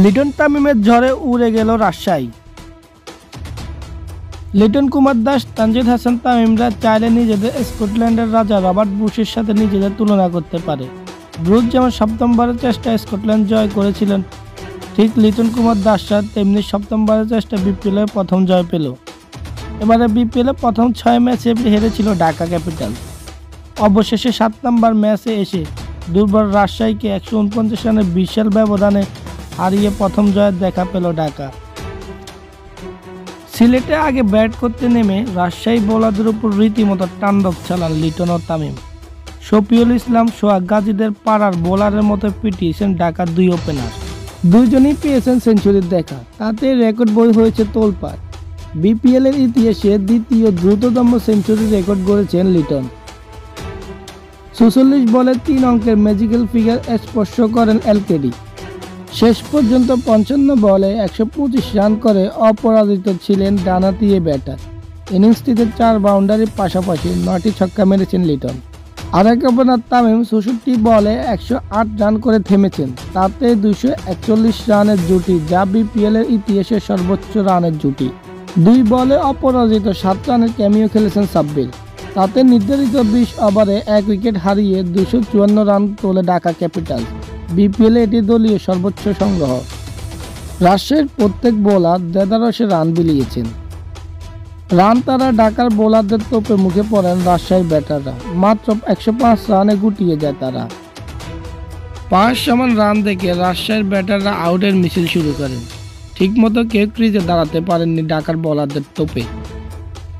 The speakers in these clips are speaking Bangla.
লিটন তামিমের ঝড়ে উড়ে গেল রাজশাহী। লিটন কুমার দাস, তানজিদ হাসান তামিমরা চাইলে নিজেদের স্কটল্যান্ডের রাজা রবার্ট ব্রুসের সাথে নিজেদের তুলনা করতে পারে। ব্রুস যেমন সপ্তমবারের চেষ্টায় স্কটল্যান্ড জয় করেছিলেন, ঠিক লিটন কুমার দাসরা তেমনি সপ্তমবারের চেষ্টা বিপিএলের প্রথম জয় পেল। এবারে বিপিএলের প্রথম 6 ম্যাচে হেরেছিল ঢাকা ক্যাপিটাল। অবশেষে 7 নম্বর ম্যাচে এসে দুর্বল রাজশাহীকে 149 রানের বিশাল ব্যবধানে হারিয়ে প্রথম জয়ের দেখা পেল ঢাকা। সিলেটে আগে ব্যাট করতে নেমে রাজশাহী বোলারদের উপর রীতিমতো তাণ্ডব চালান লিটন ও তামিম। শফিউল ইসলাম, সোহাগ গাজীদের পাড়ার বোলারের মতো পিটিয়েছেন ঢাকার দুই ওপেনার। দুইজনই পেয়েছেন সেঞ্চুরির দেখা, তাতে রেকর্ড বই হয়েছে তোলপাড়। বিপিএলের ইতিহাসে দ্বিতীয় দ্রুততম সেঞ্চুরি রেকর্ড গড়েছেন লিটন। ৪৬ বলে 3 অঙ্কের ম্যাজিক্যাল ফিগার স্পর্শ করেন এলকেডি। শেষ পর্যন্ত 55 বলে 125 রান করে অপরাজিত ছিলেন ডানহাতি এ ব্যাটার। ইনিংসটিতে 4 বাউন্ডারির পাশাপাশি 9টি ছক্কা মেরেছেন লিটন। আরেক ওপেনার তামিম 64 বলে 108 রান করে থেমেছেন, তাতে 241 রানের জুটি, যা বিপিএলের ইতিহাসে সর্বোচ্চ রানের জুটি। 2 বলে অপরাজিত 7 রানের ক্যামিও খেলেছেন সাব্বির, তাতে নির্ধারিত 20 ওভারে 1 উইকেট হারিয়ে 254 রান তোলে ঢাকা ক্যাপিটাল। বিপিএলে এটি দলীয় সর্বোচ্চ সংগ্রহ। রাজশাহীর প্রত্যেক বোলার দেদারসে রান বিলিয়েছেন। রান তারা ঢাকার বোলারদের তোপে মুখে পড়েন রাজশাহীর ব্যাটাররা। মাত্র 105 রানে গুটিয়ে যায় তারা। 5 সমান রান দেখে রাজশাহীর ব্যাটাররা আউটের মিছিল শুরু করেন। ঠিকমতো কেউ ক্রিজে দাঁড়াতে পারেননি ঢাকার বোলারদের তোপে।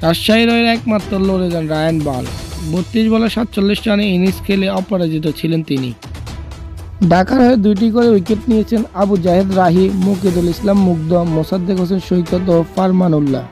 রাজশাহীর হয়ে একমাত্র লড়ে যান রায়ান বার্নস। 32 বলে 47 রানে ইনিংস খেলে অপরাজিত ছিলেন তিনি। ঢাকার হয়ে 2টি করে উইকেট নিয়েছেন আবু জাহেদ রাহি, মুকিদুল ইসলাম মুগ্ধ, মোসাদ্দেক হোসেন সৈকত ও ফারমানুল্লাহ।